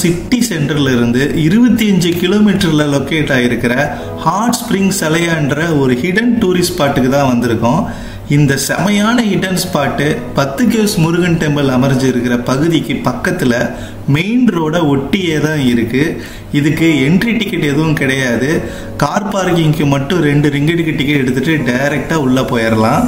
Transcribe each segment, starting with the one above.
City சென்டர்ல இருந்து 25 கிலோமீட்டர்ல லொக்கேட் ஆகிருக்கிற ஹாட் ஸ்ப்ரிங் சலையான்ற ஒரு ஹிடன் டூரிஸ்ட் ஸ்பாட்டுக்கு தான் வந்திருக்கோம். இந்த செமையான hidden spot 10 caves Murugan temple அமர்ந்து இருக்கிற பகுதிக்கு பக்கத்தில் மெயின் ரோட ஒட்டியே தான் இருக்குது. இதுக்கு என்ட்ரி டிக்கெட் எதுவும் கிடையாது. கார் பார்க்கிங்க்கு மட்டும் 2 ரிங்கிட்டுக்கு டிக்கெட் எடுத்துகிட்டு டைரெக்டாக உள்ளே போயிடலாம்.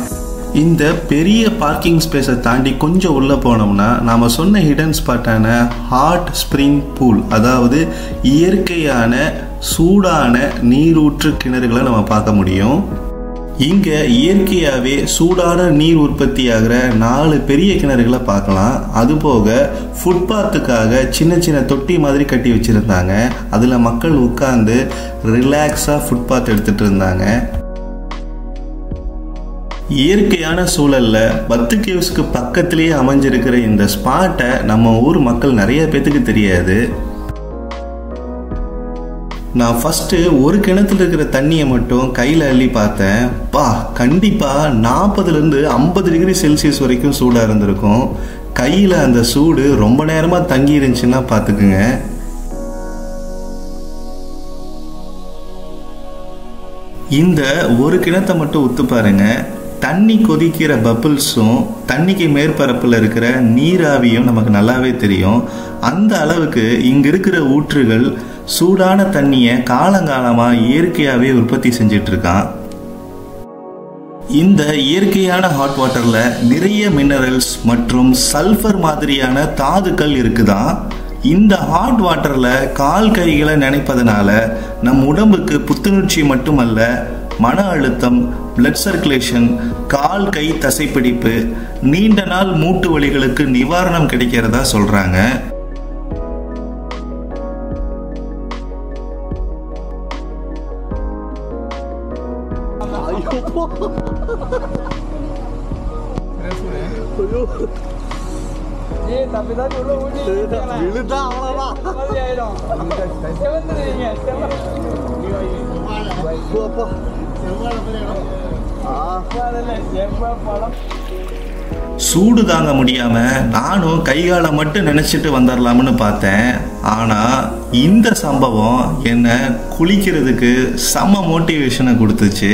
இந்த பெரிய பார்க்கிங் ஸ்பேஸை தாண்டி கொஞ்சம் உள்ளே போனோம்னா நாம் சொன்ன ஹிடன் ஸ்பாட்டான ஹாட் ஸ்ப்ரிங் பூல், அதாவது இயற்கையான சூடான நீரூற்று கிணறுகளை நம்ம பார்க்க முடியும். இங்கே இயற்கையாகவே சூடான நீர் உற்பத்தி ஆகிற 4 பெரிய கிணறுகளை பார்க்கலாம். அதுபோக ஃபுட்பாத்துக்காக சின்ன சின்ன தொட்டி மாதிரி கட்டி வச்சுருந்தாங்க. அதில் மக்கள் உட்காந்து ரிலாக்ஸாக ஃபுட்பாத் எடுத்துகிட்டு இருந்தாங்க. இயற்கையான சூழல்ல 10 கேவ்ஸ்க்கு பக்கத்திலேயே அமைஞ்சிருக்கிற இந்த ஸ்பாட்டை நம்ம ஊர் மக்கள் நிறைய பேத்துக்கு தெரியாது. நான் ஃபஸ்ட்டு ஒரு கிணத்துல இருக்கிற தண்ணியை மட்டும் கையில் அள்ளி பார்த்தேன். கண்டிப்பாக 40லேருந்து 50 டிகிரி செல்சியஸ் வரைக்கும் சூடாக இருந்திருக்கும். கையில் அந்த சூடு ரொம்ப நேரமாக தங்கி இருந்துச்சுன்னா பார்த்துக்குங்க. இந்த ஒரு கிணத்தை மட்டும் உத்து பாருங்க. தண்ணி கொதிக்கிற பபிள்ஸும் தண்ணிக்கு மேற்பரப்பில் இருக்கிற நீராவியும் நமக்கு நல்லாவே தெரியும். அந்த அளவுக்கு இங்கே இருக்கிற ஊற்றுகள் சூடான தண்ணியை காலங்காலமாக இயற்கையாகவே உற்பத்தி செஞ்சிட்டு இருக்கான். இந்த இயற்கையான ஹாட் வாட்டரில் நிறைய மினரல்ஸ் மற்றும் சல்ஃபர் மாதிரியான தாதுக்கள் இருக்குதான். இந்த ஹாட் வாட்டரில் கால் கைகளை நினைப்பதனால நம் உடம்புக்கு புத்துணர்ச்சி மட்டுமல்ல, மன அழுத்தம், பிளட் சர்க்குலேஷன், கால் கை தசைப்பிடிப்பு, நீண்ட நாள் மூட்டு வலிகளுக்கு நிவாரணம் கிடைக்கிறதா சொல்றாங்க. சூடு தாங்க முடியாம நானும் கைகால மட்டும் நினைச்சிட்டு வந்துடலாம்னு பார்த்தேன். ஆனா இந்த சம்பவம் என்ன குளிக்கிறதுக்கு செம மோட்டிவேஷனை கொடுத்துச்சு.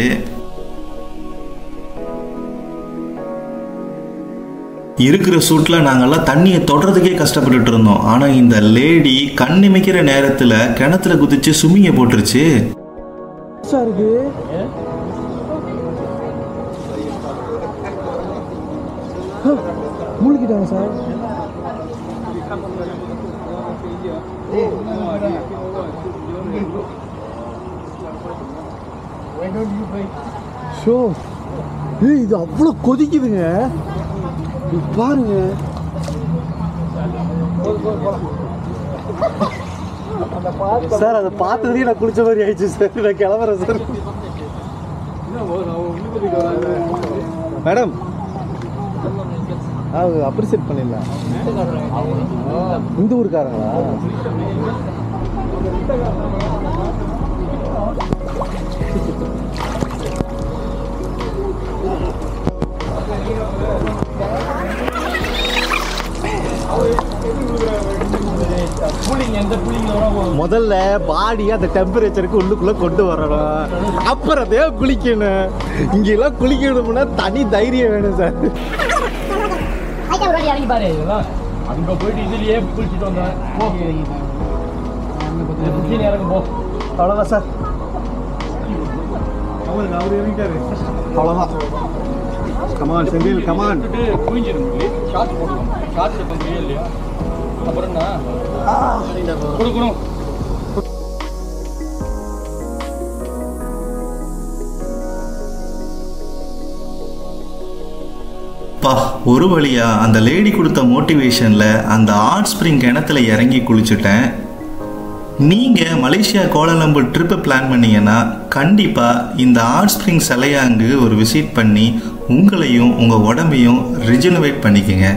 இருக்கிற சூட்ல நாங்கெல்லாம் தண்ணியை தொடறதுக்கே கஷ்டப்பட்டுட்டு இருந்தோம். ஆனா இந்த லேடி கண்ணிமைக்கிற நேரத்துல கிணத்துல குதிச்சு சுமிங்க போட்டுருச்சு. மூழ்கிட்டாங்க சார். இது அவ்வளோ கொதிக்குதுங்க பாருங்க. சார் அதை பார்த்ததே நான் குளிச்ச மாதிரி ஆயிடுச்சு சார். நான் கிளம்புறேன் சார். மேடம் அப்ரிசியேட் பண்ணிடலாம். இந்த ஊருக்காரங்களா? முதல்ல பாடி அந்த டெம்பரேச்சருக்கு உள்ளுக்குள்ள கொண்டு வரணும், அப்புறம் தான் குளிக்கணும். இங்கெல்லாம் குளிக்கணும்னா தனி தைரியம் வேணும் சார். அங்க போயிட்டு இதுலயே குளிச்சுட்டு வந்தேன். அவ்வளோதான் சார். அவரு இறங்கிட்டாரு. அவ்வளோதான். Come on Senthil come on. ஷார்ட் போடுவோம். ஷார்ட் பண்ணுறீங்க இல்லையா? அப்புறம் என்ன கொடுக்கணும். ஒரு வழியா அந்த லேடி கொடுத்த மோட்டிவேஷன்ல அந்த ஹாட் ஸ்ப்ரிங் கிணத்துல இறங்கி குளிச்சுட்டேன். நீங்க மலேசியா கோலாலம்பூர் ட்ரிப்பு பிளான் பண்ணீங்கன்னா கண்டிப்பா இந்த ஹாட் ஸ்ப்ரிங் சலையாங்கு ஒரு விசிட் பண்ணி உங்களையும் உங்க உடம்பையும் ரிஜெனரேட் பண்ணிக்கங்க.